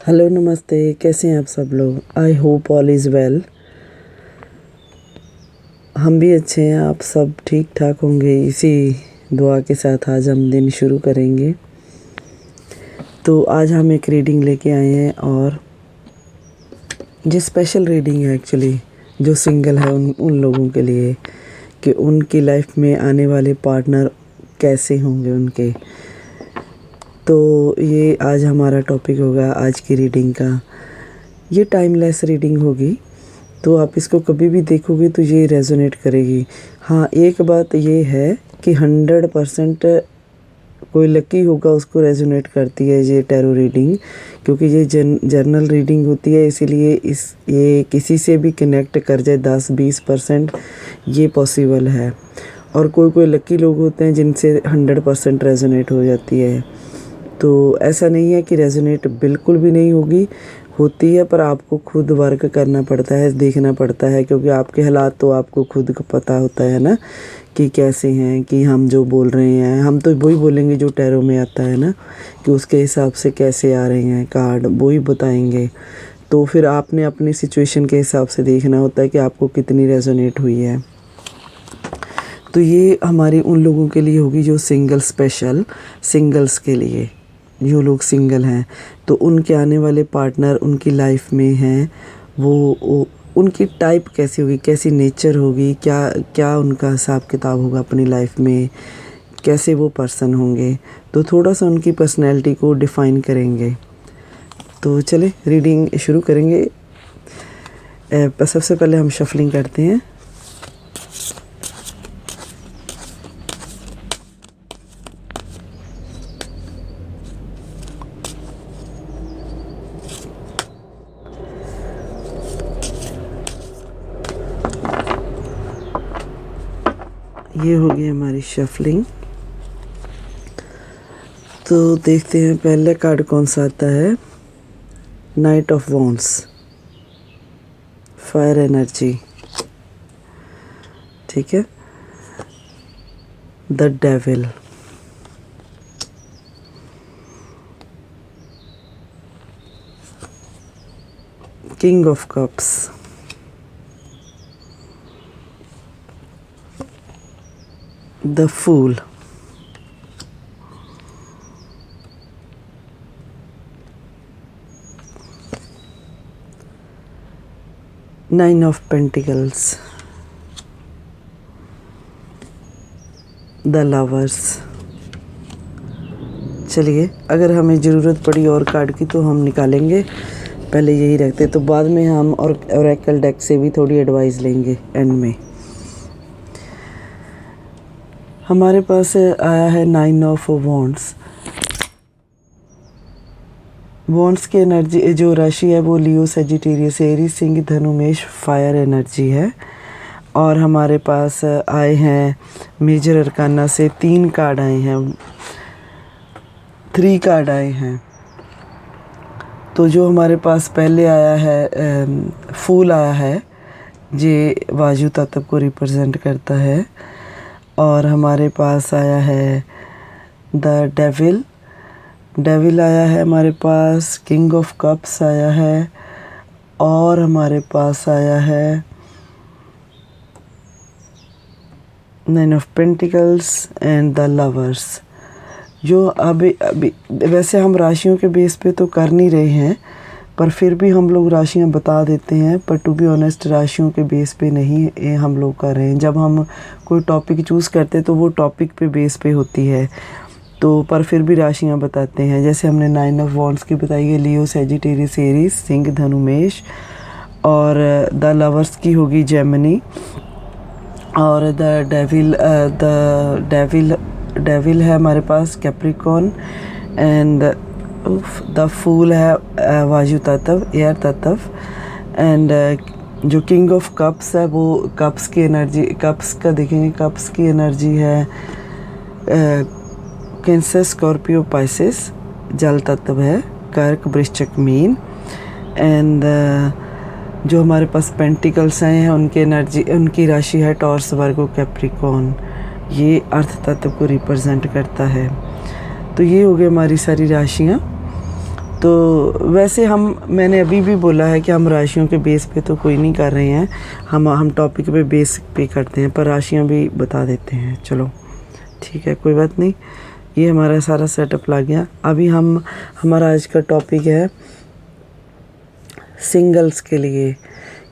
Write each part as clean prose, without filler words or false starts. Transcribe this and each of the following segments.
Hello नमस्ते, कैसे हैं आप सब लोग। I hope all is well. हम भी अच्छे हैं, आप सब ठीक ठाक होंगे। इसी दुआ के साथ आज हम दिन शुरू करेंगे। तो आज हम एक रीडिंग लेके आए हैं और ये स्पेशल रीडिंग है एक्चुअली, जो सिंगल है उन लोगों के लिए कि उनकी लाइफ में आने वाले पार्टनर कैसे होंगे उनके। तो ये आज हमारा टॉपिक होगा आज की रीडिंग का। ये टाइमलेस रीडिंग होगी, तो आप इसको कभी भी देखोगे तो ये रेजोनेट करेगी। हाँ, एक बात ये है कि 100% कोई लकी होगा उसको रेजोनेट करती है ये टैरो रीडिंग, क्योंकि ये जर्नल रीडिंग होती है, इसीलिए ये किसी से भी कनेक्ट कर जाए 10-20% ये पॉसिबल है। और कोई लकी लोग होते हैं जिनसे 100% रेजोनेट हो जाती है। तो ऐसा नहीं है कि रेजोनेट बिल्कुल भी नहीं होती है, पर आपको खुद वर्क करना पड़ता है, देखना पड़ता है, क्योंकि आपके हालात तो आपको खुद को पता होता है ना कि कैसे हैं। कि हम जो बोल रहे हैं हम तो वही बोलेंगे जो टैरो में आता है ना, कि उसके हिसाब से कैसे आ रहे हैं कार्ड वही बताएंगे। तो फिर आपने अपनी सिचुएशन के हिसाब से देखना होता है कि आपको कितनी रेजोनेट हुई है। तो ये हमारी उन लोगों के लिए होगी जो स्पेशल सिंगल्स के लिए, जो लोग सिंगल हैं, तो उनके आने वाले पार्टनर उनकी लाइफ में हैं, वो उनकी टाइप कैसी होगी, कैसी नेचर होगी, क्या उनका हिसाब किताब होगा अपनी लाइफ में, कैसे वो पर्सन होंगे। तो थोड़ा सा उनकी पर्सनैलिटी को डिफ़ाइन करेंगे। तो चले रीडिंग शुरू करेंगे। सबसे पहले हम शफलिंग करते हैं। ये हो गई हमारी शफलिंग। तो देखते हैं पहले कार्ड कौन सा आता है। Knight of wands, fire energy, ठीक है। The devil, king of cups, the fool, nine of pentacles, the lovers. चलिए, अगर हमें ज़रूरत पड़ी और कार्ड की तो हम निकालेंगे, पहले यही रखते, तो बाद में हम और ओरेकल डेक से भी थोड़ी एडवाइस लेंगे एंड में। हमारे पास आया है नाइन ऑफ वॉन्ड्स। वॉन्ड्स की एनर्जी जो राशि है वो लियो, सजिटेरियस, एरीज, सिंह, धनु, मेष, फायर एनर्जी है। और हमारे पास आए हैं मेजर अरकाना से 3 कार्ड आए हैं, 3 कार्ड आए हैं। तो जो हमारे पास पहले आया है फूल आया है, ये वायु तत्व को रिप्रेजेंट करता है। और हमारे पास आया है द डेविल आया है हमारे पास, किंग ऑफ कप्स आया है, और हमारे पास आया है nine of pentacles and the lovers. जो अभी वैसे हम राशियों के बेस पे तो कर नहीं रहे हैं, पर फिर भी हम लोग राशियां बता देते हैं, पर टू बी ऑनेस्ट राशियों के बेस पे नहीं हम लोग कर रहे हैं। जब हम कोई टॉपिक चूज़ करते हैं तो वो टॉपिक पे बेस पे होती है, तो पर फिर भी राशियां बताते हैं। जैसे हमने नाइन ऑफ वॉन्ड्स की बताई है, लियो, सजिटेरियस, एरीज, सिंह, धनु, मेष। और द लवर्स की होगी जेमिनी। और द डेविल है हमारे पास कैप्रिकॉर्न। एंड द फूल है वायु तत्व, एयर तत्व। एंड जो किंग ऑफ कप्स है वो कप्स की एनर्जी, कप्स का देखेंगे, कप्स की एनर्जी है कैंसर, स्कॉर्पियो, पाइसेस, जल तत्व है, कर्क, वृश्चिक, मीन। एंड जो हमारे पास पेंटिकल्स हैं उनकी एनर्जी, उनकी राशि है टॉरस, वर्गो, कैप्रिकॉर्न। ये अर्थ तत्व को रिप्रेजेंट करता है। तो ये हो गई हमारी सारी राशियाँ। तो वैसे मैंने अभी भी बोला है कि हम राशियों के बेस पे तो कोई नहीं कर रहे हैं, हम टॉपिक पे बेस पे करते हैं, पर राशियाँ भी बता देते हैं। चलो ठीक है, कोई बात नहीं। ये हमारा सारा सेटअप लग गया। अभी हमारा आज का टॉपिक है सिंगल्स के लिए,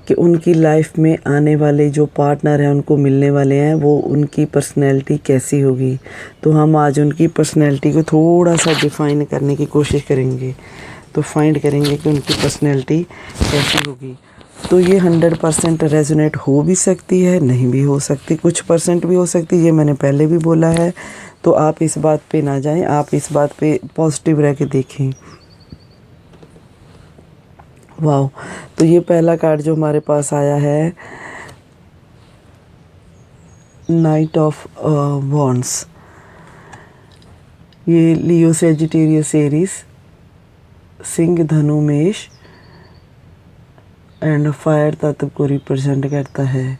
कि उनकी लाइफ में आने वाले जो पार्टनर हैं, उनको मिलने वाले हैं, वो उनकी पर्सनैलिटी कैसी होगी। तो हम आज उनकी पर्सनैलिटी को थोड़ा सा डिफ़ाइन करने की कोशिश करेंगे, तो फाइंड करेंगे कि उनकी पर्सनैलिटी कैसी होगी। तो ये 100% रेजोनेट हो भी सकती है, नहीं भी हो सकती, कुछ परसेंट भी हो सकती है, ये मैंने पहले भी बोला है। तो आप इस बात पे ना जाएं, आप इस बात पे पॉजिटिव रह के देखें। वाह, तो ये पहला कार्ड जो हमारे पास आया है, नाइट ऑफ वॉन्ड्स। ये लियो, सेजिटेरियस, एरीज, सिंह, धनु, मेष एंड फायर तत्व को रिप्रेजेंट करता है।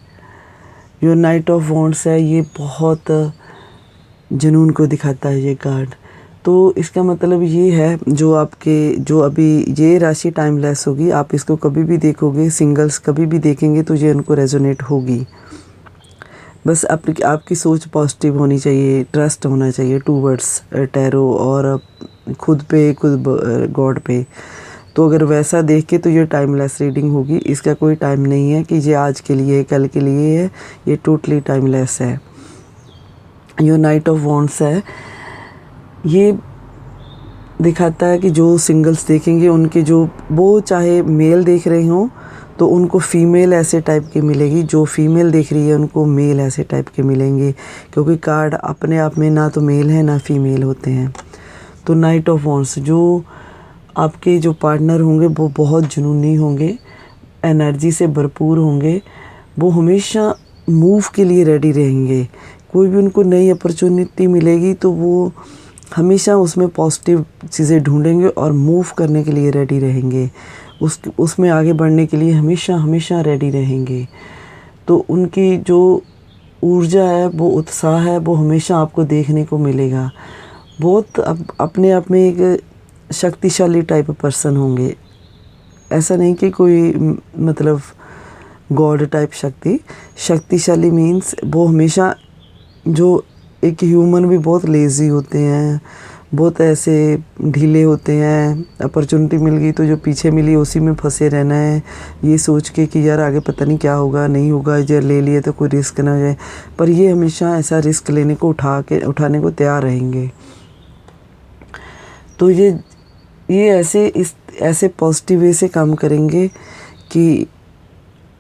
जो नाइट ऑफ वॉन्ड्स है, ये बहुत जुनून को दिखाता है ये कार्ड। तो इसका मतलब ये है, जो अभी ये राशि टाइमलेस होगी, आप इसको कभी भी देखोगे, सिंगल्स कभी भी देखेंगे तो ये उनको रेजोनेट होगी। बस आपकी सोच पॉजिटिव होनी चाहिए, ट्रस्ट होना चाहिए टूवर्ड्स टैरो और खुद गॉड पे। तो अगर वैसा देख के, तो ये टाइमलेस रीडिंग होगी। इसका कोई टाइम नहीं है कि ये आज के लिए है, कल के लिए है, ये टोटली टाइमलेस है। ये नाइट ऑफ वॉन्ड्स है, ये दिखाता है कि जो सिंगल्स देखेंगे, उनके वो चाहे मेल देख रहे हों तो उनको फीमेल ऐसे टाइप की मिलेगी, जो फीमेल देख रही है उनको मेल ऐसे टाइप के मिलेंगे, क्योंकि कार्ड अपने आप में ना तो मेल है ना फीमेल होते हैं। तो नाइट ऑफ वॉन्ड्स, जो आपके जो पार्टनर होंगे वो बहुत जुनूनी होंगे, एनर्जी से भरपूर होंगे, वो हमेशा मूव के लिए रेडी रहेंगे। कोई भी उनको नई अपॉर्चुनिटी मिलेगी तो वो हमेशा उसमें पॉजिटिव चीज़ें ढूंढेंगे और मूव करने के लिए रेडी रहेंगे, उसमें आगे बढ़ने के लिए हमेशा रेडी रहेंगे। तो उनकी जो ऊर्जा है, वो उत्साह है, वो हमेशा आपको देखने को मिलेगा। बहुत अपने आप में एक शक्तिशाली टाइप पर्सन होंगे। ऐसा नहीं कि कोई मतलब गॉड टाइप शक्तिशाली मीन्स वो हमेशा, जो एक ह्यूमन भी बहुत लेज़ी होते हैं, बहुत ऐसे ढीले होते हैं, अपॉर्चुनिटी मिल गई तो जो पीछे मिली उसी में फंसे रहना है, ये सोच के कि यार आगे पता नहीं क्या होगा, नहीं होगा, जो ले लिए तो कोई रिस्क ना हो जाए। पर ये हमेशा ऐसा रिस्क लेने को उठाने को तैयार रहेंगे। तो ये ऐसे पॉजिटिव वे से काम करेंगे कि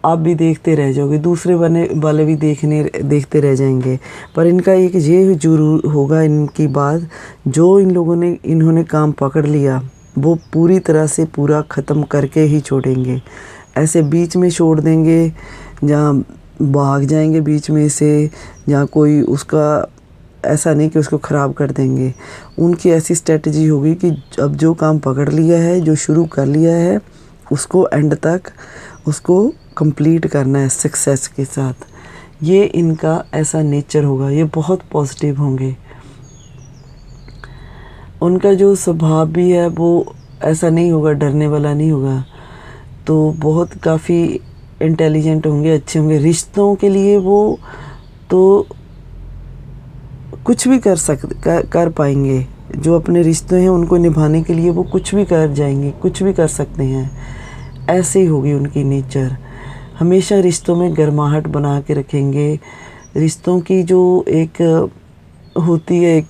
आप भी देखते रह जाओगे, दूसरे वाले भी देखते रह जाएंगे। पर इनका एक ये जरूर होगा, इनकी बात, जो इन्होंने काम पकड़ लिया वो पूरी तरह से पूरा ख़त्म करके ही छोड़ेंगे। ऐसे बीच में छोड़ देंगे, जहाँ भाग जाएंगे बीच में से, जहाँ कोई उसका ऐसा नहीं कि उसको ख़राब कर देंगे। उनकी ऐसी स्ट्रेटजी होगी कि अब जो काम पकड़ लिया है, जो शुरू कर लिया है, उसको एंड तक उसको कंप्लीट करना है सक्सेस के साथ। ये इनका ऐसा नेचर होगा, ये बहुत पॉजिटिव होंगे। उनका जो स्वभाव भी है वो ऐसा नहीं होगा, डरने वाला नहीं होगा। तो बहुत काफ़ी इंटेलिजेंट होंगे, अच्छे होंगे। रिश्तों के लिए वो तो कुछ भी कर पाएंगे। जो अपने रिश्ते हैं उनको निभाने के लिए वो कुछ भी कर जाएंगे, कुछ भी कर सकते हैं। ऐसे ही होगी उनकी नेचर। हमेशा रिश्तों में गर्माहट बना के रखेंगे। रिश्तों की जो एक होती है,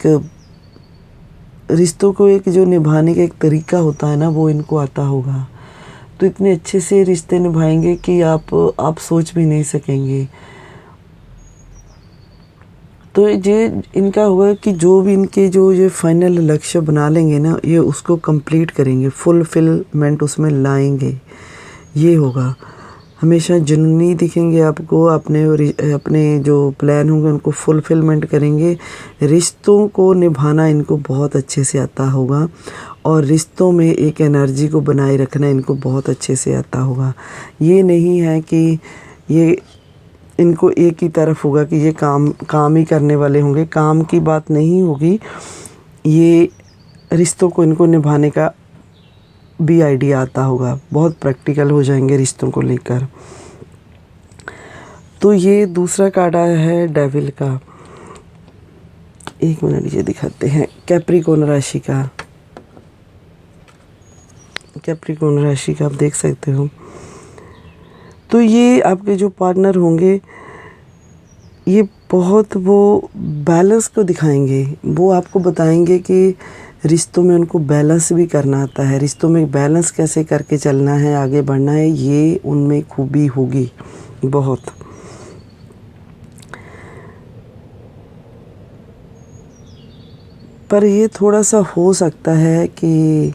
रिश्तों को एक जो निभाने का एक तरीका होता है ना, वो इनको आता होगा। तो इतने अच्छे से रिश्ते निभाएंगे कि आप सोच भी नहीं सकेंगे। तो ये इनका होगा कि जो भी इनके जो ये फाइनल लक्ष्य बना लेंगे ना, ये उसको कंप्लीट करेंगे, फुलफिलमेंट उसमें लाएंगे। ये होगा, हमेशा जुनूनी दिखेंगे आपको, अपने जो प्लान होंगे उनको फुलफिलमेंट करेंगे। रिश्तों को निभाना इनको बहुत अच्छे से आता होगा, और रिश्तों में एक एनर्जी को बनाए रखना इनको बहुत अच्छे से आता होगा। ये नहीं है कि ये इनको एक ही तरफ होगा कि ये काम ही करने वाले होंगे, काम की बात नहीं होगी। ये रिश्तों को इनको निभाने का भी आइडिया आता होगा, बहुत प्रैक्टिकल हो जाएंगे रिश्तों को लेकर। तो ये दूसरा कार्ड आया है डेविल का। एक मिनट, ये दिखाते हैं कैप्रिकॉर्न राशि का। कैप्रिकॉर्न राशि का आप देख सकते हो। तो ये आपके जो पार्टनर होंगे ये बहुत वो बैलेंस को दिखाएंगे। वो आपको बताएंगे कि रिश्तों में उनको बैलेंस भी करना आता है, रिश्तों में बैलेंस कैसे करके चलना है, आगे बढ़ना है, ये उनमें खूबी होगी बहुत। पर ये थोड़ा सा हो सकता है कि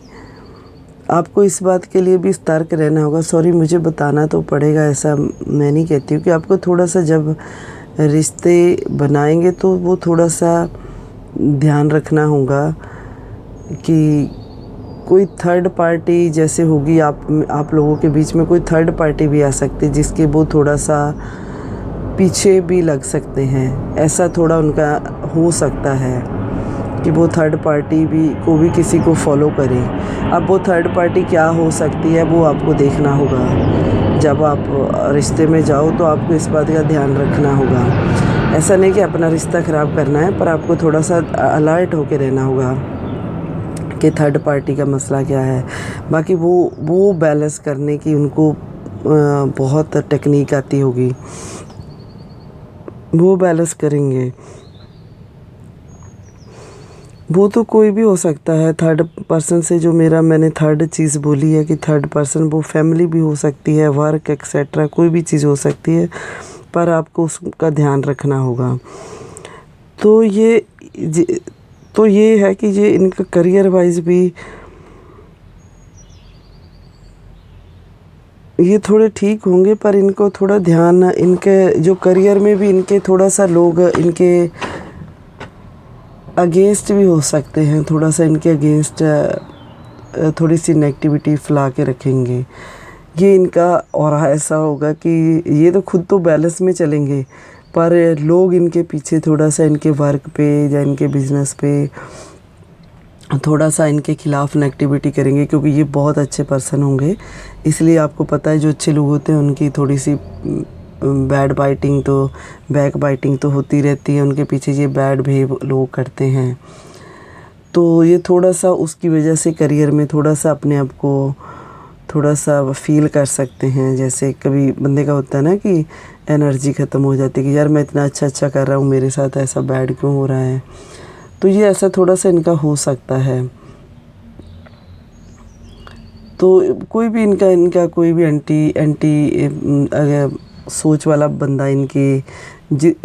आपको इस बात के लिए भी सतर्क रहना होगा। सॉरी, मुझे बताना तो पड़ेगा, ऐसा मैं नहीं कहती हूँ, कि आपको थोड़ा सा जब रिश्ते बनाएंगे तो वो थोड़ा सा ध्यान रखना होगा कि कोई थर्ड पार्टी जैसे होगी आप लोगों के बीच में, कोई थर्ड पार्टी भी आ सकती है जिसके वो थोड़ा सा पीछे भी लग सकते हैं। ऐसा थोड़ा उनका हो सकता है कि वो थर्ड पार्टी भी किसी को फॉलो करे। अब वो थर्ड पार्टी क्या हो सकती है वो आपको देखना होगा। जब आप रिश्ते में जाओ तो आपको इस बात का ध्यान रखना होगा। ऐसा नहीं कि अपना रिश्ता ख़राब करना है, पर आपको थोड़ा सा अलर्ट होके रहना होगा कि थर्ड पार्टी का मसला क्या है। बाकी वो बैलेंस करने की उनको बहुत टेक्निक आती होगी, वो बैलेंस करेंगे। वो तो कोई भी हो सकता है थर्ड पर्सन से, जो मैंने थर्ड चीज़ बोली है कि थर्ड पर्सन, वो फैमिली भी हो सकती है, वर्क एक्सेट्रा, कोई भी चीज़ हो सकती है, पर आपको उसका ध्यान रखना होगा। तो ये है कि ये इनका करियर वाइज भी ये थोड़े ठीक होंगे, पर इनको थोड़ा ध्यान, इनके जो करियर में भी इनके थोड़ा सा लोग इनके अगेंस्ट भी हो सकते हैं, थोड़ा सा इनके अगेंस्ट थोड़ी सी नेगेटिविटी फैला के रखेंगे। ये इनका और ऐसा होगा कि ये तो खुद तो बैलेंस में चलेंगे, पर लोग इनके पीछे थोड़ा सा इनके वर्क पे या इनके बिज़नेस पे थोड़ा सा इनके ख़िलाफ़ नेगेटिविटी करेंगे, क्योंकि ये बहुत अच्छे पर्सन होंगे। इसलिए आपको पता है जो अच्छे लोग होते हैं उनकी थोड़ी सी बैक बाइटिंग तो होती रहती है, उनके पीछे ये बैड बिहेव लोग करते हैं। तो ये थोड़ा सा उसकी वजह से करियर में थोड़ा सा अपने आप को थोड़ा सा फील कर सकते हैं। जैसे कभी बंदे का होता है ना कि एनर्जी ख़त्म हो जाती है कि यार मैं इतना अच्छा कर रहा हूँ, मेरे साथ ऐसा बैड क्यों हो रहा है। तो ये ऐसा थोड़ा सा इनका हो सकता है। तो कोई भी इनका कोई भी एंटी सोच वाला बंदा,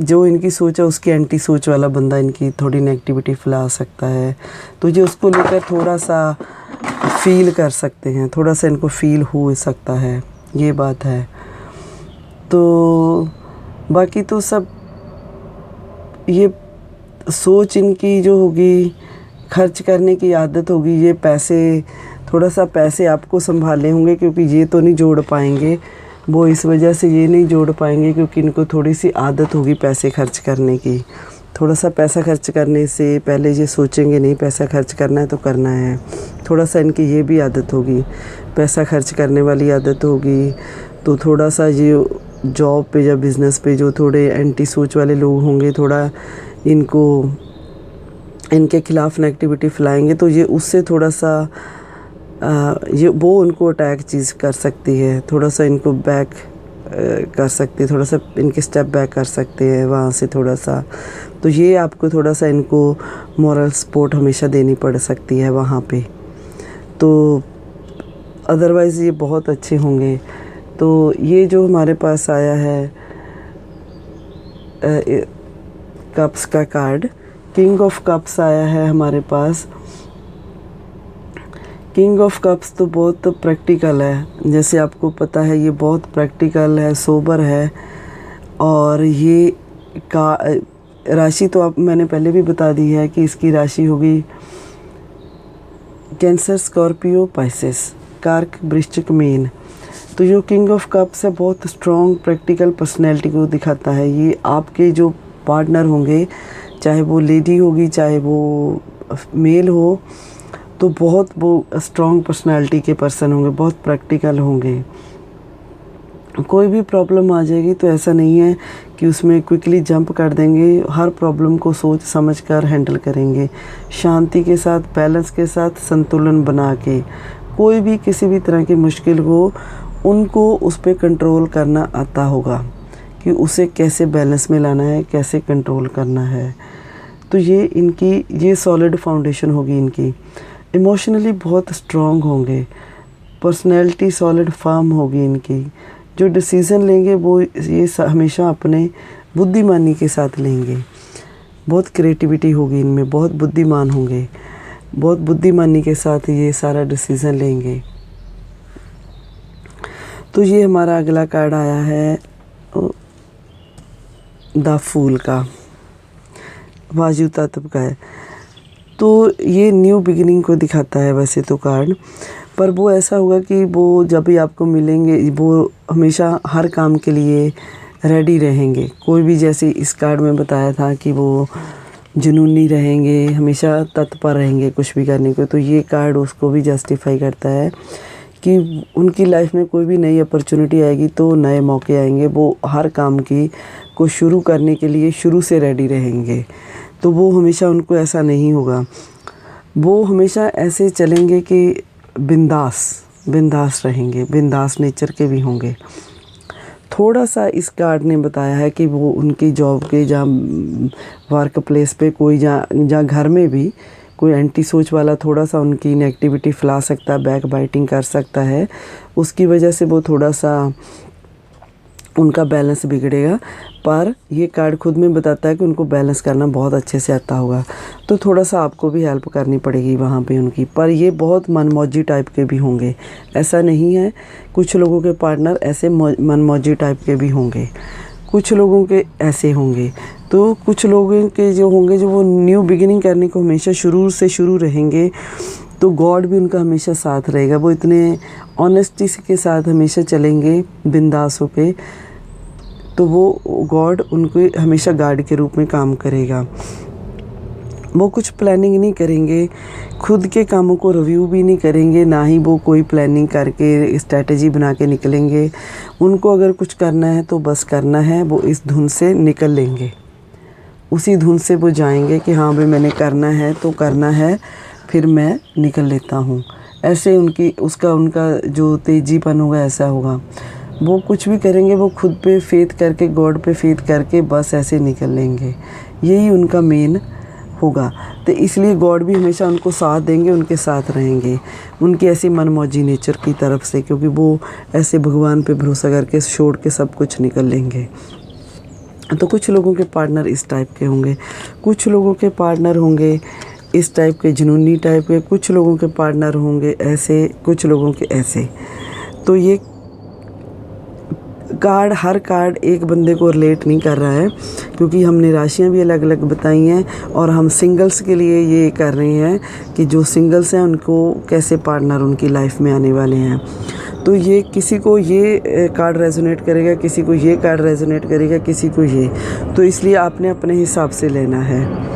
जो इनकी सोच है उसकी एंटी सोच वाला बंदा इनकी थोड़ी नेगेटिविटी फैला सकता है। तो ये उसको लेकर थोड़ा सा फील कर सकते हैं, थोड़ा सा इनको फील हो सकता है, ये बात है। तो बाकी तो सब ये सोच इनकी जो होगी, खर्च करने की आदत होगी, ये थोड़ा सा पैसे आपको संभालने होंगे, क्योंकि ये तो नहीं जोड़ पाएंगे। वो इस वजह से ये नहीं जोड़ पाएंगे क्योंकि इनको थोड़ी सी आदत होगी पैसे खर्च करने की। थोड़ा सा पैसा खर्च करने से पहले ये सोचेंगे नहीं पैसा खर्च करना है तो करना है। थोड़ा सा इनकी ये भी आदत होगी, पैसा खर्च करने वाली आदत होगी। तो थोड़ा सा ये जॉब पे या बिज़नेस पे जो थोड़े एंटी सोच वाले लोग होंगे, थोड़ा इनके ख़िलाफ़ नेगेटिविटी फैलाएंगे, तो ये उससे थोड़ा सा वो उनको अटैक चीज़ कर सकती है, थोड़ा सा इनको बैक कर सकती है, थोड़ा सा इनके स्टेप बैक कर सकते हैं वहाँ से थोड़ा सा। तो ये आपको थोड़ा सा इनको मॉरल सपोर्ट हमेशा देनी पड़ सकती है वहाँ पे। तो अदरवाइज़ ये बहुत अच्छे होंगे। तो ये जो हमारे पास आया है कप्स का कार्ड, किंग ऑफ कप्स आया है हमारे पास। किंग ऑफ कप्स तो बहुत प्रैक्टिकल है, जैसे आपको पता है ये बहुत प्रैक्टिकल है, सोबर है। और ये राशि तो मैंने पहले भी बता दी है कि इसकी राशि होगी कैंसर, स्कॉर्पियो, पाइसेस, कर्क, वृश्चिक, मीन। तो जो किंग ऑफ कप्स है बहुत स्ट्रॉन्ग प्रैक्टिकल पर्सनैलिटी को दिखाता है। ये आपके जो पार्टनर होंगे, चाहे वो लेडी होगी चाहे वो मेल हो, तो बहुत वो स्ट्रॉन्ग पर्सनालिटी के पर्सन होंगे, बहुत प्रैक्टिकल होंगे। कोई भी प्रॉब्लम आ जाएगी तो ऐसा नहीं है कि उसमें क्विकली जंप कर देंगे, हर प्रॉब्लम को सोच समझ कर हैंडल करेंगे, शांति के साथ, बैलेंस के साथ, संतुलन बना के। कोई भी किसी भी तरह की मुश्किल हो, उनको उस पर कंट्रोल करना आता होगा कि उसे कैसे बैलेंस में लाना है, कैसे कंट्रोल करना है। तो ये सॉलिड फाउंडेशन होगी इनकी। इमोशनली बहुत स्ट्रॉन्ग होंगे, पर्सनैलिटी सॉलिड फार्म होगी इनकी। जो डिसीज़न लेंगे वो ये हमेशा अपने बुद्धिमानी के साथ लेंगे। बहुत क्रिएटिविटी होगी इनमें, बहुत बुद्धिमान होंगे, बहुत बुद्धिमानी के साथ ये सारा डिसीज़न लेंगे। तो ये हमारा अगला कार्ड आया है द फूल का, वायु तत्व का है। तो ये न्यू बिगिनिंग को दिखाता है वैसे तो कार्ड, पर वो ऐसा होगा कि वो जब भी आपको मिलेंगे वो हमेशा हर काम के लिए रेडी रहेंगे। कोई भी, जैसे इस कार्ड में बताया था कि वो जुनूनी रहेंगे, हमेशा तत्पर रहेंगे कुछ भी करने को, तो ये कार्ड उसको भी जस्टिफाई करता है कि उनकी लाइफ में कोई भी नई अपॉर्चुनिटी आएगी तो नए मौके आएंगे, वो हर काम को शुरू करने के लिए शुरू से रेडी रहेंगे। तो वो हमेशा, उनको ऐसा नहीं होगा, वो हमेशा ऐसे चलेंगे कि बिंदास रहेंगे, बिंदास नेचर के भी होंगे। थोड़ा सा इस कार्ड ने बताया है कि वो उनकी जॉब के जहाँ वर्क प्लेस पे कोई जहाँ घर में भी कोई एंटी सोच वाला थोड़ा सा उनकी नेगेटिविटी फैला सकता है, बैक बाइटिंग कर सकता है, उसकी वजह से वो थोड़ा सा उनका बैलेंस बिगड़ेगा। पर ये कार्ड खुद में बताता है कि उनको बैलेंस करना बहुत अच्छे से आता होगा, तो थोड़ा सा आपको भी हेल्प करनी पड़ेगी वहाँ पे उनकी। पर ये बहुत मनमौजी टाइप के भी होंगे, ऐसा नहीं है। कुछ लोगों के पार्टनर ऐसे मनमौजी टाइप के भी होंगे, कुछ लोगों के ऐसे होंगे। तो कुछ लोगों के जो होंगे जो वो न्यू बिगिनिंग करने को हमेशा शुरू से शुरू रहेंगे, तो गॉड भी उनका हमेशा साथ रहेगा। वो इतने ऑनेस्टी के साथ हमेशा चलेंगे बिंदास होके, तो वो गॉड उनको हमेशा गार्ड के रूप में काम करेगा। वो कुछ प्लानिंग नहीं करेंगे, खुद के कामों को रिव्यू भी नहीं करेंगे, ना ही वो कोई प्लानिंग करके स्ट्रैटेजी बना के निकलेंगे। उनको अगर कुछ करना है तो बस करना है, वो इस धुन से निकल लेंगे, उसी धुन से वो जाएंगे कि हाँ भाई मैंने करना है तो करना है, फिर मैं निकल लेता हूँ। ऐसे उनका जो तेजीपन होगा ऐसा होगा। वो कुछ भी करेंगे वो खुद पे फेथ करके, गॉड पे फेथ करके बस ऐसे निकल लेंगे, यही उनका मेन होगा। तो इसलिए गॉड भी हमेशा उनको साथ देंगे, उनके साथ रहेंगे, उनकी ऐसी मनमौजी नेचर की तरफ से, क्योंकि वो ऐसे भगवान पे भरोसा करके छोड़ के सब कुछ निकल लेंगे। तो कुछ लोगों के पार्टनर इस टाइप के होंगे, कुछ लोगों के पार्टनर होंगे इस टाइप के जुनूनी टाइप के, कुछ लोगों के पार्टनर होंगे ऐसे, कुछ लोगों के ऐसे। तो ये हर कार्ड एक बंदे को रिलेट नहीं कर रहा है, क्योंकि हमने राशियाँ भी अलग अलग बताई हैं, और हम सिंगल्स के लिए ये कर रहे हैं कि जो सिंगल्स हैं उनको कैसे पार्टनर उनकी लाइफ में आने वाले हैं। तो ये किसी को ये कार्ड रेजोनेट करेगा, किसी को ये कार्ड रेजोनेट करेगा, किसी को ये, तो इसलिए आपने अपने हिसाब से लेना है।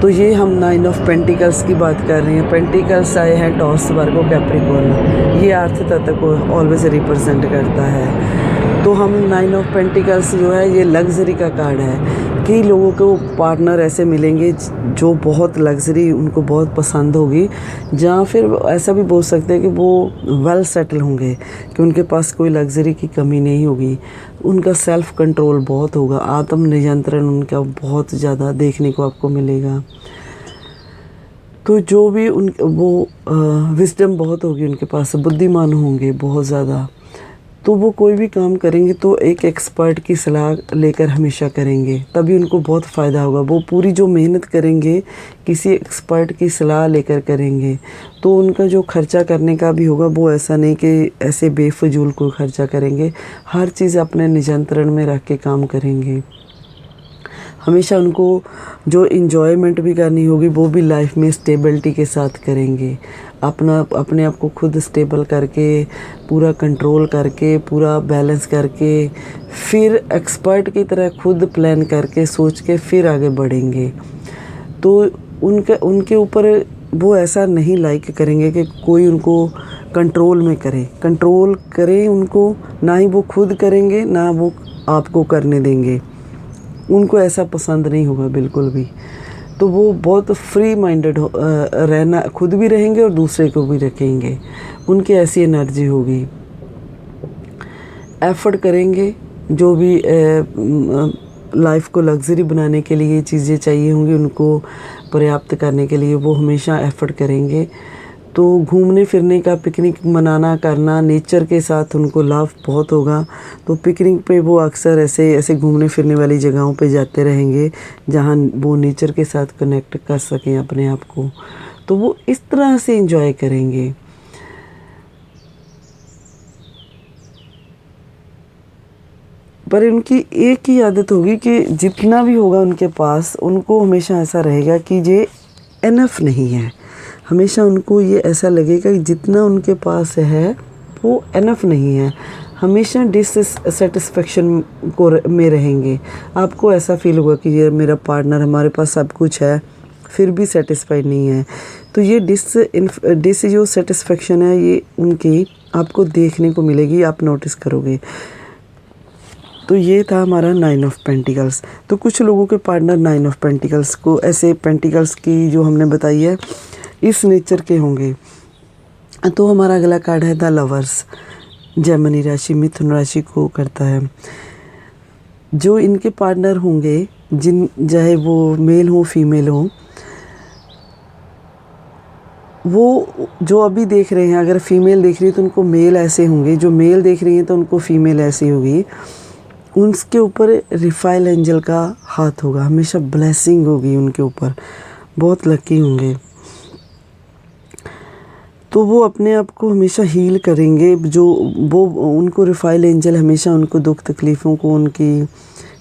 तो ये हम 9 ऑफ पेंटिकल्स की बात कर रहे हैं। पेंटिकल्स आए हैं टॉस, वर्गो, कैप्रिकॉर्न, ये अर्थ तत्व को ऑलवेज रिप्रेजेंट करता है। तो हम 9 ऑफ पेंटिकल्स जो है ये लग्जरी का कार्ड है। कई लोगों को पार्टनर ऐसे मिलेंगे जो बहुत लग्जरी उनको बहुत पसंद होगी, जहाँ फिर ऐसा भी बोल सकते हैं कि वो वेल सेटल होंगे, कि उनके पास कोई लग्जरी की कमी नहीं होगी, उनका सेल्फ कंट्रोल बहुत होगा, आत्म नियंत्रण उनका बहुत ज़्यादा देखने को आपको मिलेगा। तो जो भी वो विजडम बहुत होगी उनके पास, बुद्धिमान होंगे बहुत ज़्यादा। तो वो कोई भी काम करेंगे तो एक एक्सपर्ट की सलाह लेकर हमेशा करेंगे, तभी उनको बहुत फ़ायदा होगा। वो पूरी जो मेहनत करेंगे किसी एक्सपर्ट की सलाह लेकर करेंगे, तो उनका जो खर्चा करने का भी होगा वो ऐसा नहीं कि ऐसे बेफजूल कोई खर्चा करेंगे, हर चीज़ अपने नियंत्रण में रख के काम करेंगे। हमेशा उनको जो इन्जॉयमेंट भी करनी होगी वो भी लाइफ में स्टेबिलिटी के साथ करेंगे, अपने आप को खुद स्टेबल करके, पूरा कंट्रोल करके, पूरा बैलेंस करके, फिर एक्सपर्ट की तरह खुद प्लान करके सोच के फिर आगे बढ़ेंगे। तो उनके ऊपर वो ऐसा नहीं लाइक करेंगे कि कोई उनको कंट्रोल में कंट्रोल करे उनको, ना ही वो खुद करेंगे ना वो आपको करने देंगे। उनको ऐसा पसंद नहीं होगा बिल्कुल भी। तो वो बहुत फ्री माइंडेड रहना, खुद भी रहेंगे और दूसरे को भी रखेंगे। उनकी ऐसी एनर्जी होगी। एफ़र्ट करेंगे, जो भी लाइफ को लग्जरी बनाने के लिए चीज़ें चाहिए होंगी उनको पर्याप्त करने के लिए वो हमेशा एफ़र्ट करेंगे। तो घूमने फिरने का, पिकनिक मनाना करना, नेचर के साथ उनको लव बहुत होगा। तो पिकनिक पे वो अक्सर ऐसे घूमने फिरने वाली जगहों पे जाते रहेंगे जहाँ वो नेचर के साथ कनेक्ट कर सकें अपने आप को। तो वो इस तरह से एंजॉय करेंगे। पर उनकी एक ही आदत होगी कि जितना भी होगा उनके पास, उनको हमेशा ऐसा रहेगा कि ये इनफ नहीं है। हमेशा उनको ये ऐसा लगेगा कि जितना उनके पास है वो इनफ नहीं है। हमेशा डिससेटिस्फेक्शन को में रहेंगे। आपको ऐसा फील होगा कि ये मेरा पार्टनर, हमारे पास सब कुछ है फिर भी सेटिस्फाइड नहीं है। तो ये डिस जो सेटिस्फेक्शन है ये उनकी आपको देखने को मिलेगी, आप नोटिस करोगे। तो ये था हमारा 9 ऑफ पेंटिकल्स। तो कुछ लोगों के पार्टनर 9 ऑफ पेंटिकल्स को, ऐसे पेंटिकल्स की जो हमने बताई है, इस नेचर के होंगे। तो हमारा अगला कार्ड है द लवर्स। जेमिनी राशि, मिथुन राशि को करता है। जो इनके पार्टनर होंगे, चाहे वो मेल हो फीमेल हो, वो जो अभी देख रहे हैं, अगर फीमेल देख रही है तो उनको मेल ऐसे होंगे, जो मेल देख रही है तो उनको फीमेल ऐसी होगी। उनके ऊपर रिफाइल एंजल का हाथ होगा, हमेशा ब्लेसिंग होगी उनके ऊपर, बहुत लकी होंगे। तो वो अपने आप को हमेशा हील करेंगे। जो वो उनको रिफाइल एंजल हमेशा उनको दुख तकलीफ़ों को, उनकी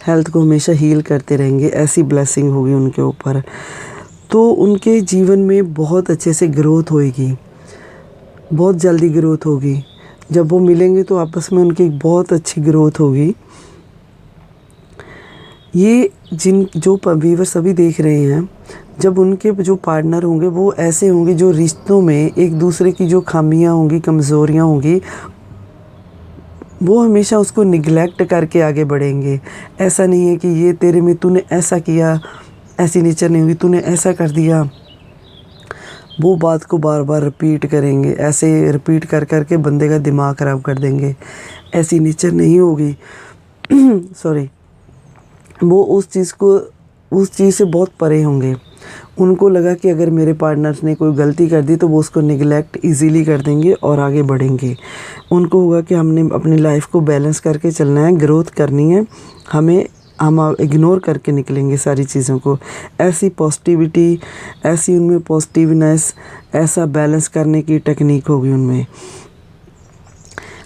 हेल्थ को हमेशा हील करते रहेंगे। ऐसी ब्लेसिंग होगी उनके ऊपर। तो उनके जीवन में बहुत अच्छे से ग्रोथ होएगी, बहुत जल्दी ग्रोथ होगी। जब वो मिलेंगे तो आपस में उनकी बहुत अच्छी ग्रोथ होगी। ये जो व्यूअर सभी देख रहे हैं, जब उनके जो पार्टनर होंगे वो ऐसे होंगे जो रिश्तों में एक दूसरे की जो खामियां होंगी, कमज़ोरियां होंगी, वो हमेशा उसको निगलेक्ट करके आगे बढ़ेंगे। ऐसा नहीं है कि ये तेरे में तूने ऐसा किया, ऐसी नेचर नहीं होगी, तूने ऐसा कर दिया। वो बात को बार बार रिपीट करेंगे, ऐसे रिपीट कर करके बंदे का दिमाग ख़राब कर देंगे। ऐसी नेचर नहीं होगी। सॉरी। वो उस चीज़ से बहुत परे होंगे। उनको लगा कि अगर मेरे पार्टनर्स ने कोई गलती कर दी तो वो उसको निगलेक्ट इजीली कर देंगे और आगे बढ़ेंगे। उनको होगा कि हमने अपनी लाइफ को बैलेंस करके चलना है, ग्रोथ करनी है, हम इग्नोर करके निकलेंगे सारी चीज़ों को। ऐसी पॉजिटिविटी, ऐसी उनमें पॉजिटिवनेस, ऐसा बैलेंस करने की टेक्निक होगी उनमें।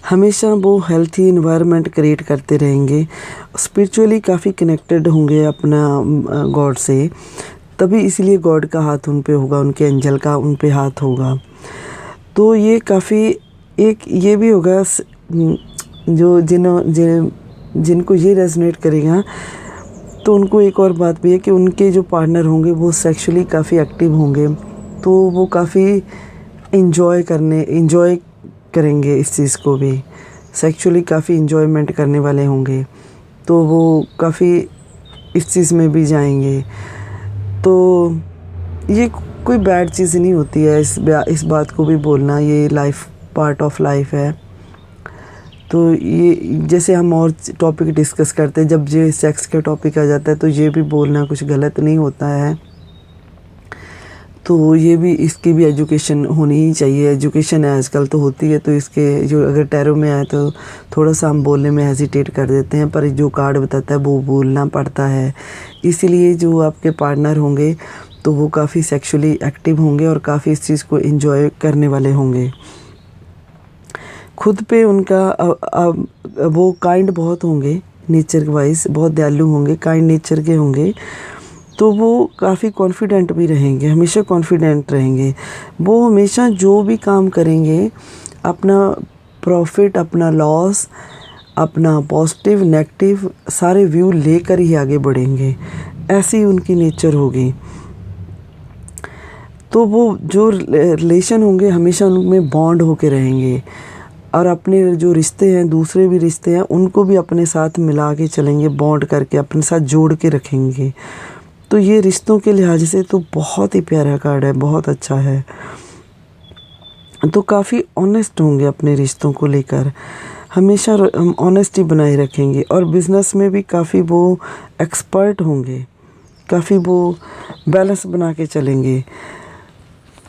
हमेशा वो हेल्थी इन्वायरमेंट क्रिएट करते रहेंगे। स्पिरिचुअली काफ़ी कनेक्टेड होंगे अपना गॉड से, तभी इसलिए गॉड का हाथ उन पे होगा, उनके एंजल का उन पे हाथ होगा। तो ये काफ़ी एक ये भी होगा जो जिनको ये रेजोनेट करेगा, तो उनको एक और बात भी है कि उनके जो पार्टनर होंगे वो सेक्सुअली काफ़ी एक्टिव होंगे। तो वो काफ़ी इन्जॉय करेंगे इस चीज़ को भी, सेक्सुअली काफ़ी इन्जॉयमेंट करने वाले होंगे। तो वो काफ़ी इस चीज़ में भी जाएंगे। तो ये कोई बैड चीज़ नहीं होती है इस बात को भी बोलना, ये लाइफ पार्ट ऑफ लाइफ है। तो ये जैसे हम और टॉपिक डिस्कस करते हैं, जब ये सेक्स का टॉपिक आ जाता है तो ये भी बोलना कुछ गलत नहीं होता है। तो ये भी, इसकी भी एजुकेशन होनी ही चाहिए। एजुकेशन है आजकल तो होती है, तो इसके जो अगर टैरो में आए तो थोड़ा सा हम बोलने में हेजिटेट कर देते हैं, पर जो कार्ड बताता है वो बोलना पड़ता है। इसीलिए जो आपके पार्टनर होंगे तो वो काफ़ी सेक्सुअली एक्टिव होंगे और काफ़ी इस चीज़ को एंजॉय करने वाले होंगे। खुद पे उनका वो काइंड बहुत होंगे, नेचर वाइज बहुत दयालु होंगे, काइंड नेचर के होंगे। तो वो काफ़ी कॉन्फिडेंट भी रहेंगे, हमेशा कॉन्फिडेंट रहेंगे। वो हमेशा जो भी काम करेंगे अपना प्रॉफिट, अपना लॉस, अपना पॉजिटिव नेगेटिव सारे व्यू लेकर ही आगे बढ़ेंगे। ऐसी उनकी नेचर होगी। तो वो जो रिलेशन होंगे हमेशा उनमें बॉन्ड होके रहेंगे, और अपने जो रिश्ते हैं, दूसरे भी रिश्ते हैं, उनको भी अपने साथ मिला के चलेंगे, बॉन्ड करके अपने साथ जोड़ के रखेंगे। तो ये रिश्तों के लिहाज से तो बहुत ही प्यारा कार्ड है, बहुत अच्छा है। तो काफ़ी ऑनेस्ट होंगे अपने रिश्तों को लेकर, हमेशा ऑनेस्टी बनाए रखेंगे, और बिज़नेस में भी काफ़ी वो एक्सपर्ट होंगे, काफ़ी वो बैलेंस बना के चलेंगे।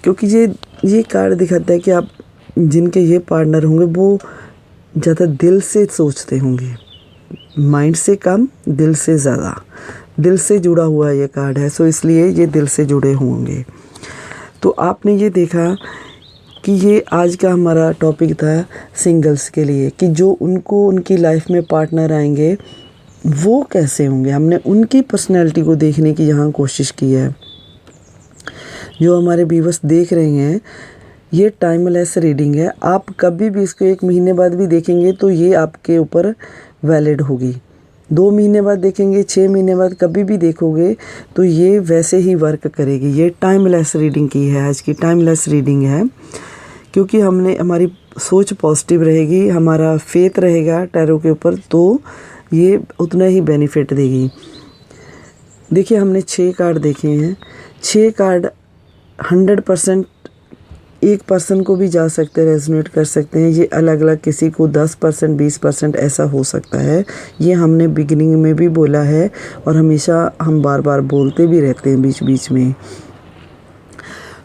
क्योंकि ये कार्ड दिखाता है कि आप जिनके ये पार्टनर होंगे वो ज़्यादा दिल से सोचते होंगे, माइंड से कम, दिल से ज़्यादा, दिल से जुड़ा हुआ ये कार्ड है, सो इसलिए ये दिल से जुड़े होंगे। तो आपने ये देखा कि ये आज का हमारा टॉपिक था सिंगल्स के लिए, कि जो उनको उनकी लाइफ में पार्टनर आएंगे वो कैसे होंगे। हमने उनकी पर्सनैलिटी को देखने की यहाँ कोशिश की है। जो हमारे व्यूअर्स देख रहे हैं, ये टाइमलेस रीडिंग है, आप कभी भी इसको 1 महीने बाद भी देखेंगे तो ये आपके ऊपर वैलिड होगी। 2 महीने बाद देखेंगे, 6 महीने बाद कभी भी देखोगे तो ये वैसे ही वर्क करेगी। ये टाइमलेस रीडिंग की है, आज की टाइमलेस रीडिंग है, क्योंकि हमारी सोच पॉजिटिव रहेगी, हमारा फेथ रहेगा टैरो के ऊपर, तो ये उतना ही बेनिफिट देगी। देखिए, हमने 6 कार्ड देखे हैं। 6 कार्ड 100% एक पर्सन को भी जा सकते हैं, रेजोनेट कर सकते हैं। ये अलग अलग किसी को 10%, 20% ऐसा हो सकता है। ये हमने बिगिनिंग में भी बोला है, और हमेशा हम बार बार बोलते भी रहते हैं बीच बीच में।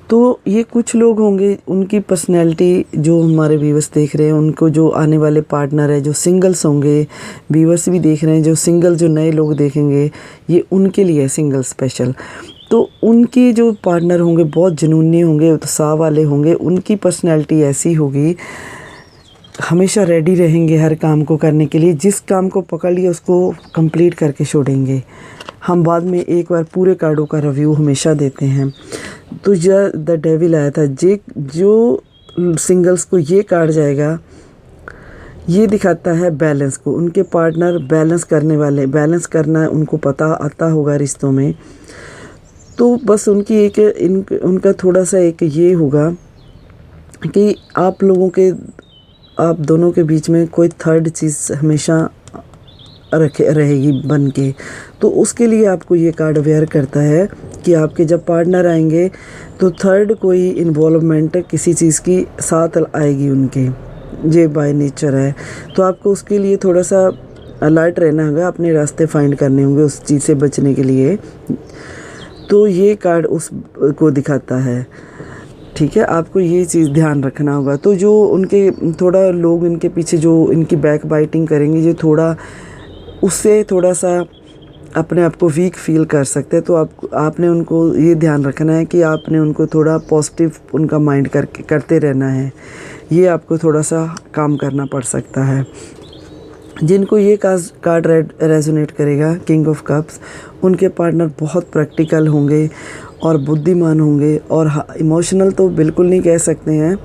तो ये कुछ लोग होंगे, उनकी पर्सनैलिटी जो हमारे व्यूअर्स देख रहे हैं, उनको जो आने वाले पार्टनर है, जो सिंगल्स होंगे, व्यूअर्स भी देख रहे हैं, जो सिंगल, जो नए लोग देखेंगे, ये उनके लिए है सिंगल स्पेशल। तो उनके जो पार्टनर होंगे बहुत जुनूनी होंगे, उत्साह वाले होंगे, उनकी पर्सनैलिटी ऐसी होगी, हमेशा रेडी रहेंगे हर काम को करने के लिए। जिस काम को पकड़ लिया उसको कंप्लीट करके छोड़ेंगे। हम बाद में एक बार पूरे कार्डों का रिव्यू हमेशा देते हैं। तो यह द डेविल आया था, जो सिंगल्स को ये कार्ड जाएगा, ये दिखाता है बैलेंस को। उनके पार्टनर बैलेंस करने वाले, बैलेंस करना उनको पता आता होगा रिश्तों में। तो बस उनका थोड़ा सा एक ये होगा कि आप दोनों के बीच में कोई थर्ड चीज़ हमेशा रहेगी बन के। तो उसके लिए आपको ये कार्ड अवेयर करता है कि आपके जब पार्टनर आएंगे तो थर्ड कोई इन्वॉल्वमेंट किसी चीज़ की साथ आएगी उनके, ये बाय नेचर है। तो आपको उसके लिए थोड़ा सा अलर्ट रहना होगा, अपने रास्ते फाइंड करने होंगे उस चीज़ से बचने के लिए। तो ये कार्ड उसको दिखाता है, ठीक है। आपको ये चीज़ ध्यान रखना होगा। तो जो उनके थोड़ा लोग इनके पीछे जो इनकी बैक बाइटिंग करेंगे, ये थोड़ा उससे थोड़ा सा अपने आप को वीक फील कर सकते हैं। तो आपने उनको ये ध्यान रखना है कि आपने उनको थोड़ा पॉजिटिव उनका माइंड करते रहना है। ये आपको थोड़ा सा काम करना पड़ सकता है। जिनको ये कार्ड रेजोनेट करेगा, किंग ऑफ कप्स, उनके पार्टनर बहुत प्रैक्टिकल होंगे और बुद्धिमान होंगे, और इमोशनल तो बिल्कुल नहीं कह सकते हैं,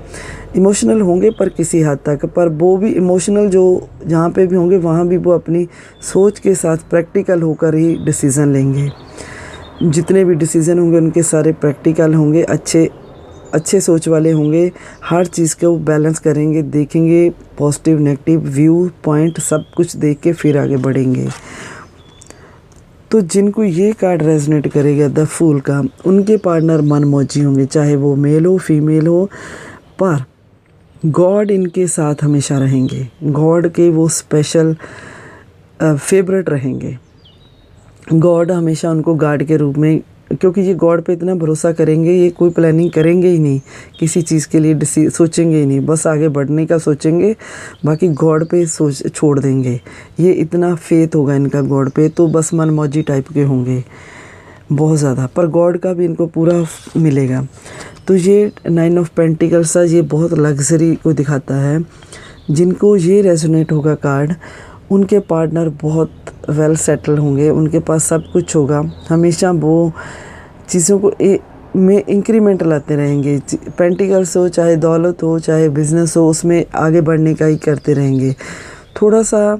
इमोशनल होंगे पर किसी हद तक। पर वो भी इमोशनल जो जहाँ पे भी होंगे वहाँ भी वो अपनी सोच के साथ प्रैक्टिकल होकर ही डिसीज़न लेंगे। जितने भी डिसीज़न होंगे उनके सारे प्रैक्टिकल होंगे, अच्छे सोच वाले होंगे, हर चीज़ को बैलेंस करेंगे, देखेंगे पॉजिटिव नेगेटिव व्यू पॉइंट सब कुछ देख के फिर आगे बढ़ेंगे। तो जिनको ये कार्ड रेजोनेट करेगा द फूल का, उनके पार्टनर मनमौजी होंगे, चाहे वो मेल हो फीमेल हो, पर गॉड इनके साथ हमेशा रहेंगे। गॉड के वो स्पेशल फेवरेट रहेंगे। गॉड हमेशा उनको गार्ड के रूप में, क्योंकि ये गॉड पे इतना भरोसा करेंगे, ये कोई प्लानिंग करेंगे ही नहीं, किसी चीज़ के लिए सोचेंगे ही नहीं, बस आगे बढ़ने का सोचेंगे, बाकी गॉड पे छोड़ देंगे। ये इतना फेथ होगा इनका गॉड पे, तो बस मनमौजी टाइप के होंगे बहुत ज़्यादा, पर गॉड का भी इनको पूरा मिलेगा। तो ये 9 ऑफ पेंटिकल्स, ये बहुत लग्जरी को दिखाता है। जिनको ये रेजोनेट होगा कार्ड, उनके पार्टनर बहुत वेल सेटल होंगे, उनके पास सब कुछ होगा, हमेशा वो चीज़ों को में इंक्रीमेंट लाते रहेंगे। पेंटिकल्स हो, चाहे दौलत हो, चाहे बिजनेस हो, उसमें आगे बढ़ने का ही करते रहेंगे। थोड़ा सा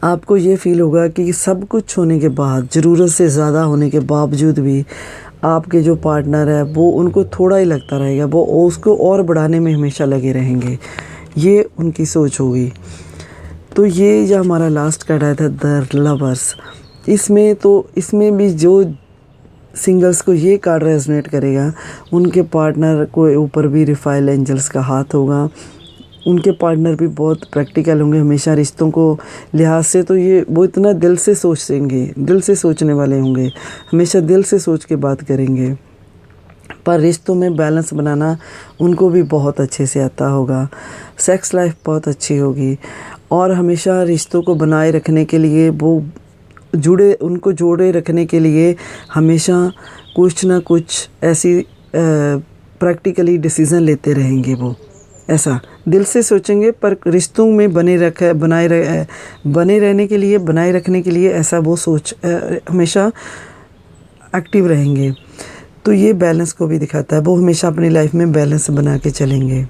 आपको ये फील होगा कि सब कुछ होने के बाद, ज़रूरत से ज़्यादा होने के बावजूद भी आपके जो पार्टनर है वो उनको थोड़ा ही लगता रहेगा, वो उसको और बढ़ाने में हमेशा लगे रहेंगे, ये उनकी सोच होगी। तो ये जो हमारा लास्ट कार्ड आया था द लवर्स, इसमें भी जो सिंगल्स को ये कार्ड रेजोनेट करेगा, उनके पार्टनर को ऊपर भी रिफाइल एंजल्स का हाथ होगा। उनके पार्टनर भी बहुत प्रैक्टिकल होंगे हमेशा रिश्तों को लिहाज से, तो ये वो इतना दिल से सोचेंगे, दिल से सोचने वाले होंगे, हमेशा दिल से सोच के बात करेंगे। पर रिश्तों में बैलेंस बनाना उनको भी बहुत अच्छे से आता होगा। सेक्स लाइफ बहुत अच्छी होगी और हमेशा रिश्तों को बनाए रखने के लिए उनको जोड़े रखने के लिए हमेशा कुछ ना कुछ ऐसी प्रैक्टिकली डिसीज़न लेते रहेंगे। वो ऐसा दिल से सोचेंगे पर रिश्तों में बनाए रखने के लिए ऐसा वो सोच हमेशा एक्टिव रहेंगे। तो ये बैलेंस को भी दिखाता है, वो हमेशा अपनी लाइफ में बैलेंस बना के चलेंगे।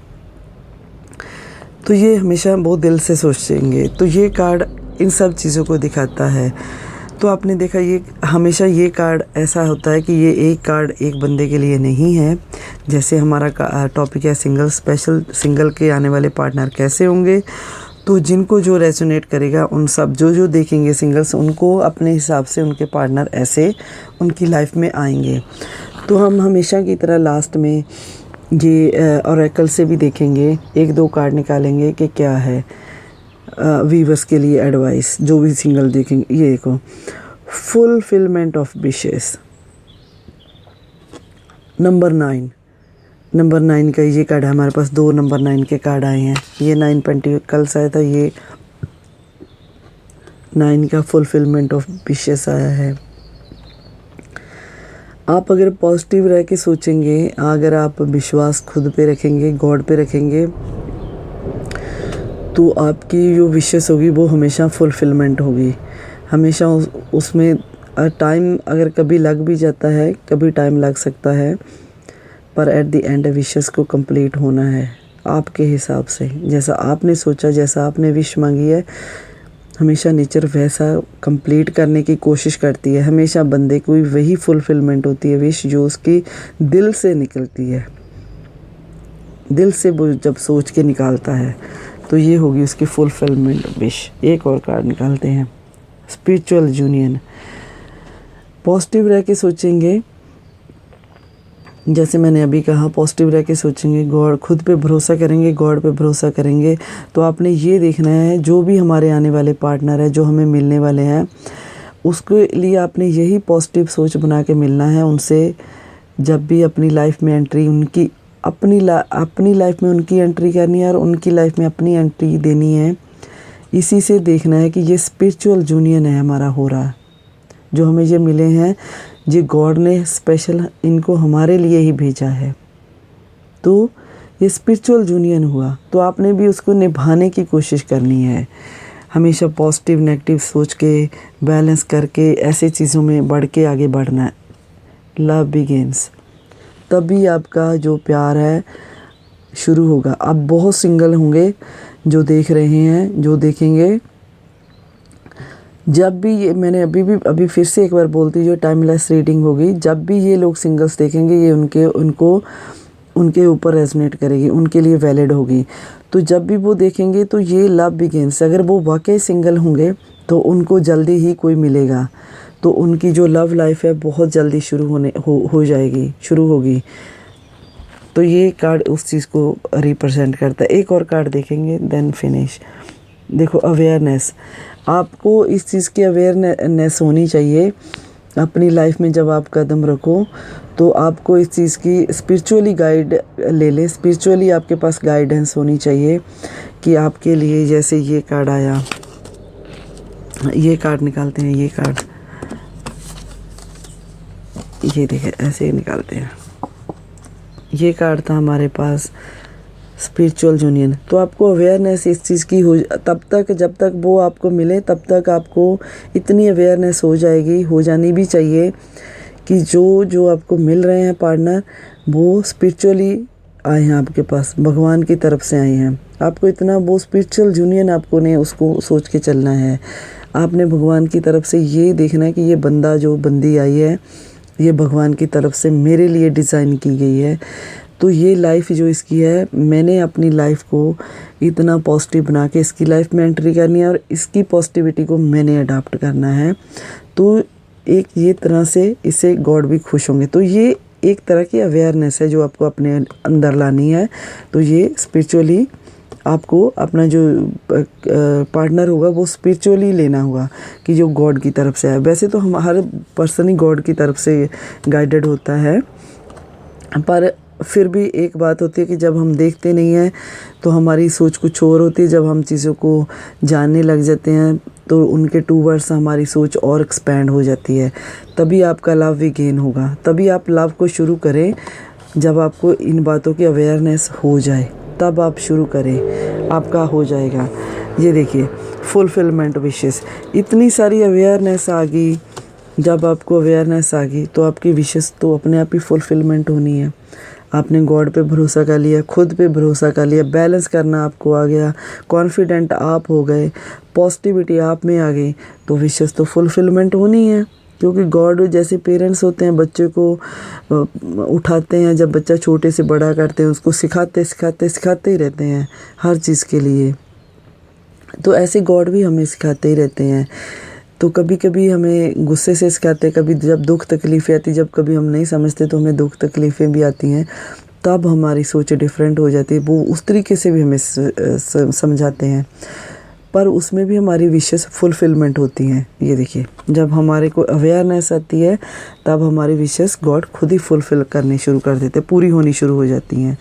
तो ये हमेशा बहुत दिल से सोचेंगे। तो ये कार्ड इन सब चीज़ों को दिखाता है। तो आपने देखा ये हमेशा ये कार्ड ऐसा होता है कि ये एक कार्ड एक बंदे के लिए नहीं है। जैसे हमारा टॉपिक है सिंगल के आने वाले पार्टनर कैसे होंगे, तो जिनको जो रेजोनेट करेगा उन सब जो देखेंगे सिंगल्स, उनको अपने हिसाब से उनके पार्टनर ऐसे उनकी लाइफ में आएंगे। तो हम हमेशा की तरह लास्ट में ये ऑरेकल से भी देखेंगे, 1-2 कार्ड निकालेंगे कि क्या है वीवर्स के लिए एडवाइस। जो भी सिंगल देखेंगे ये देखो, फुलफिलमेंट ऑफ विशेस, नंबर 9 का ये कार्ड है हमारे पास। 2 नंबर 9 के कार्ड आए हैं। ये 9 पेंटिकल्स आया था, ये 9 का फुलफिलमेंट ऑफ विशेस आया है। आप अगर पॉजिटिव रह के सोचेंगे, अगर आप विश्वास खुद पे रखेंगे, गॉड पे रखेंगे, तो आपकी जो विशेस होगी वो हमेशा फुलफिलमेंट होगी। हमेशा उसमें टाइम अगर कभी लग भी जाता है, कभी टाइम लग सकता है, पर एट द एंड विशेस को कंप्लीट होना है आपके हिसाब से। जैसा आपने सोचा, जैसा आपने विश मांगी है, हमेशा नेचर वैसा कंप्लीट करने की कोशिश करती है। हमेशा बंदे को वही फुलफिलमेंट होती है विश जो उसकी दिल से निकलती है, दिल से वो जब सोच के निकालता है, तो ये होगी उसकी फुलफिलमेंट विश। एक और कार्ड निकालते हैं, स्पिरिचुअल यूनियन। पॉजिटिव रह के सोचेंगे, जैसे मैंने अभी कहा, पॉजिटिव रह के सोचेंगे, गॉड खुद पे भरोसा करेंगे, गॉड पे भरोसा करेंगे। तो आपने ये देखना है जो भी हमारे आने वाले पार्टनर है, जो हमें मिलने वाले हैं, उसके लिए आपने यही पॉजिटिव सोच बना के मिलना है उनसे। जब भी अपनी लाइफ में एंट्री उनकी अपनी लाइफ में उनकी एंट्री करनी है और उनकी लाइफ में अपनी एंट्री देनी है। इसी से देखना है कि ये स्पिरिचुअल यूनियन है हमारा हो रहा, जो हमें ये मिले हैं, ये गॉड ने स्पेशल इनको हमारे लिए ही भेजा है। तो ये स्पिरिचुअल यूनियन हुआ, तो आपने भी उसको निभाने की कोशिश करनी है। हमेशा पॉजिटिव नेगेटिव सोच के बैलेंस करके ऐसे चीज़ों में बढ़ के आगे बढ़ना है। लव बिगिंस, तभी आपका जो प्यार है शुरू होगा। आप बहुत सिंगल होंगे जो देख रहे हैं, जो देखेंगे। जब भी ये मैंने अभी फिर से एक बार बोलती हूँ, जो टाइमलेस रीडिंग होगी, जब भी ये लोग सिंगल्स देखेंगे, ये उनके ऊपर रेजोनेट करेगी, उनके लिए वैलिड होगी। तो जब भी वो देखेंगे तो ये लव बिगिंस, अगर वो वाकई सिंगल होंगे तो उनको जल्दी ही कोई मिलेगा, तो उनकी जो लव लाइफ है बहुत जल्दी शुरू होगी। तो ये कार्ड उस चीज़ को रिप्रेजेंट करता है। एक और कार्ड देखेंगे देन फिनिश। देखो, अवेयरनेस, आपको इस चीज़ की अवेयरनेस होनी चाहिए अपनी लाइफ में। जब आप कदम रखो तो आपको इस चीज़ की स्पिरिचुअली गाइड ले लें, स्पिरिचुअली आपके पास गाइडेंस होनी चाहिए कि आपके लिए। जैसे ये कार्ड आया, ये कार्ड निकालते हैं, ये कार्ड, ये देखें, ऐसे ही निकालते हैं। ये कार्ड था हमारे पास स्पिरिचुअल यूनियन। तो आपको अवेयरनेस इस चीज़ की हो, तब तक जब तक वो आपको मिले तब तक आपको इतनी अवेयरनेस हो जाएगी, हो जानी भी चाहिए कि जो आपको मिल रहे हैं पार्टनर, वो स्पिरिचुअली आए हैं आपके पास, भगवान की तरफ से आए हैं। आपको इतना वो स्पिरिचुअल यूनियन आपको ने उसको सोच के चलना है। आपने भगवान की तरफ से ये देखना है कि ये बंदा जो बंदी आई है, ये भगवान की तरफ से मेरे लिए डिज़ाइन की गई है। तो ये लाइफ जो इसकी है, मैंने अपनी लाइफ को इतना पॉजिटिव बना के इसकी लाइफ में एंट्री करनी है और इसकी पॉजिटिविटी को मैंने अडॉप्ट करना है। तो एक ये तरह से इससे गॉड भी खुश होंगे। तो ये एक तरह की अवेयरनेस है जो आपको अपने अंदर लानी है। तो ये स्पिरिचुअली आपको अपना जो पार्टनर होगा वो स्पिरिचुअली लेना होगा कि जो गॉड की तरफ से है। वैसे तो हम हर पर्सन ही गॉड की तरफ से गाइडेड होता है, पर फिर भी एक बात होती है कि जब हम देखते नहीं हैं तो हमारी सोच कुछ और होती है। जब हम चीज़ों को जानने लग जाते हैं तो उनके टूवर्ड्स हमारी सोच और एक्सपैंड हो जाती है। तभी आपका लव भी गेन होगा। तभी आप लव को शुरू करें जब आपको इन बातों की अवेयरनेस हो जाए, तब आप शुरू करें, आपका हो जाएगा। ये देखिए फुलफिलमेंट विशेस, इतनी सारी अवेयरनेस आ गई। जब आपको अवेयरनेस आ गई तो आपकी विशेस तो अपने आप ही फुलफिलमेंट होनी है। आपने गॉड पे भरोसा कर लिया, खुद पे भरोसा कर लिया, बैलेंस करना आपको आ गया, कॉन्फिडेंट आप हो गए, पॉजिटिविटी आप में आ गई, तो विशेस तो फुलफिलमेंट होनी है। क्योंकि गॉड जैसे पेरेंट्स होते हैं, बच्चे को उठाते हैं, जब बच्चा छोटे से बड़ा करते हैं उसको सिखाते ही रहते हैं हर चीज़ के लिए। तो ऐसे गॉड भी हमें सिखाते ही रहते हैं। तो कभी कभी हमें गुस्से से सिखाते हैं, कभी जब दुख तकलीफ़ें आती, जब कभी हम नहीं समझते तो हमें दुख तकलीफ़ें भी आती हैं, तब हमारी सोच डिफरेंट हो जाती है। वो उस तरीके से भी हमें समझाते हैं, पर उसमें भी हमारी विशेस फुलफिलमेंट होती हैं। ये देखिए जब हमारे को अवेयरनेस आती है तब हमारी विशेस गॉड खुद ही फुलफिल करनी शुरू कर देते, पूरी होनी शुरू हो जाती हैं।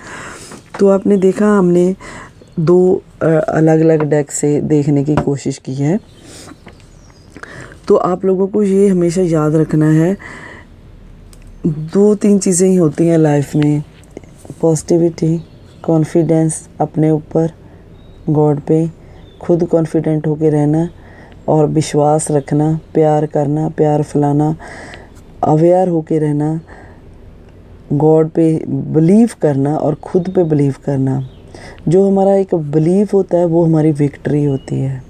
तो आपने देखा, हमने 2 अलग अलग डेक से देखने की कोशिश की है। तो आप लोगों को ये हमेशा याद रखना है, 2-3 चीज़ें ही होती हैं लाइफ में, पॉजिटिविटी, कॉन्फिडेंस अपने ऊपर, गॉड पे, खुद कॉन्फिडेंट होके रहना और विश्वास रखना, प्यार करना, प्यार फैलाना, अवेयर होके रहना, गॉड पे बिलीव करना और खुद पे बिलीव करना। जो हमारा एक बिलीव होता है वो हमारी विक्ट्री होती है।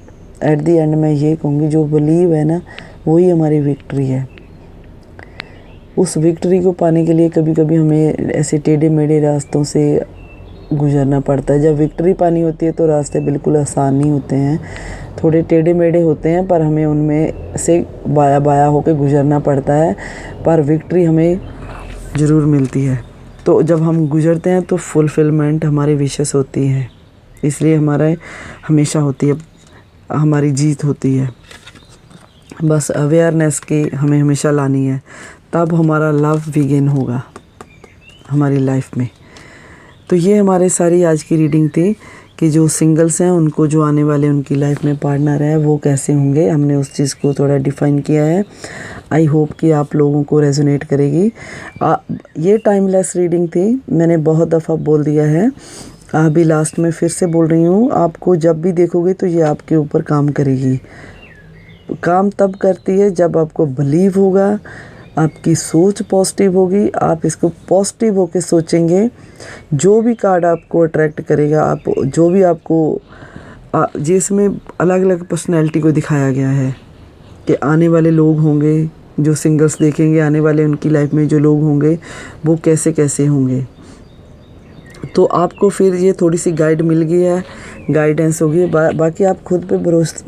एट दी एंड मैं ये कहूँगी, जो बिलीव है ना वही हमारी विक्ट्री है। उस विक्ट्री को पाने के लिए कभी कभी हमें ऐसे टेढ़े मेढ़े रास्तों से गुजरना पड़ता है। जब विक्ट्री पानी होती है तो रास्ते बिल्कुल आसान नहीं होते हैं, थोड़े टेढ़े मेढ़े होते हैं, पर हमें उनमें से बाया बाया होकर गुजरना पड़ता है, पर विक्ट्री हमें ज़रूर मिलती है। तो जब हम गुजरते हैं तो फुलफिलमेंट हमारी विशेस होती है, इसलिए हमारा हमेशा होती है, हमारी जीत होती है। बस अवेयरनेस की हमें हमेशा लानी है, तब हमारा लव बिगिन होगा हमारी लाइफ में। तो ये हमारे सारी आज की रीडिंग थी कि जो सिंगल्स हैं उनको जो आने वाले उनकी लाइफ में पार्टनर है वो कैसे होंगे। हमने उस चीज़ को थोड़ा डिफ़ाइन किया है। आई होप कि आप लोगों को रेजोनेट करेगी। ये टाइमलेस रीडिंग थी, मैंने बहुत दफ़ा बोल दिया है, अभी लास्ट में फिर से बोल रही हूँ। आपको जब भी देखोगे तो ये आपके ऊपर काम करेगी। काम तब करती है जब आपको बिलीव होगा, आपकी सोच पॉजिटिव होगी, आप इसको पॉजिटिव होकर सोचेंगे। जो भी कार्ड आपको अट्रैक्ट करेगा, आप जो भी आपको जिसमें अलग अलग पर्सनैलिटी को दिखाया गया है कि आने वाले लोग होंगे, जो सिंगल्स देखेंगे आने वाले उनकी लाइफ में जो लोग होंगे वो कैसे कैसे होंगे। तो आपको फिर ये थोड़ी सी गाइड मिल गई है, गाइडेंस होगी। बाकी आप खुद पे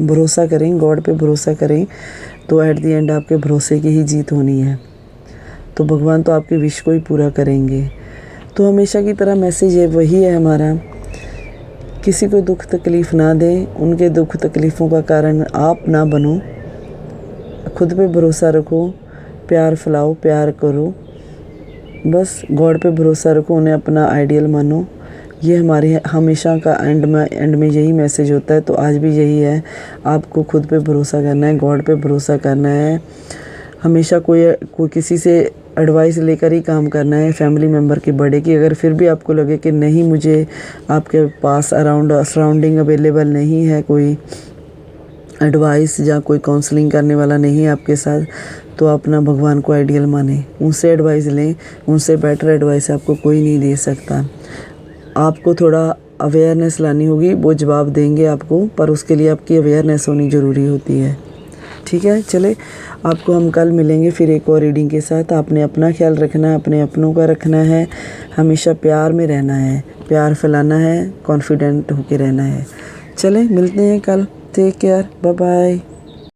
भरोसा करें, गॉड पे भरोसा करें, तो एट दी एंड आपके भरोसे की ही जीत होनी है। तो भगवान तो आपके विश को ही पूरा करेंगे। तो हमेशा की तरह मैसेज है वही है हमारा, किसी को दुख तकलीफ़ ना दें, उनके दुख तकलीफ़ों का कारण आप ना बनो। खुद पे भरोसा रखो, प्यार फैलाओ, प्यार करो, बस गॉड पे भरोसा रखो, उन्हें अपना आइडियल मानो। ये हमारे हमेशा का एंड में यही मैसेज होता है। तो आज भी यही है, आपको खुद पे भरोसा करना है, गॉड पे भरोसा करना है। हमेशा कोई किसी से एडवाइस लेकर ही काम करना है, फैमिली मेम्बर के बड़े की। अगर फिर भी आपको लगे कि नहीं, मुझे आपके पास सराउंडिंग अवेलेबल नहीं है, कोई एडवाइस या कोई काउंसलिंग करने वाला नहीं है आपके साथ, तो अपना भगवान को आइडियल माने, उनसे एडवाइस लें। उनसे बेटर एडवाइस आपको कोई नहीं दे सकता। आपको थोड़ा अवेयरनेस लानी होगी, वो जवाब देंगे आपको, पर उसके लिए आपकी अवेयरनेस होनी ज़रूरी होती है। ठीक है, चले आपको हम कल मिलेंगे फिर एक और रीडिंग के साथ। आपने अपना ख्याल रखना है, अपने अपनों का रखना है, हमेशा प्यार में रहना है, प्यार फैलाना है, कॉन्फिडेंट होके रहना है। चलें मिलते हैं कल। Take care, bye bye.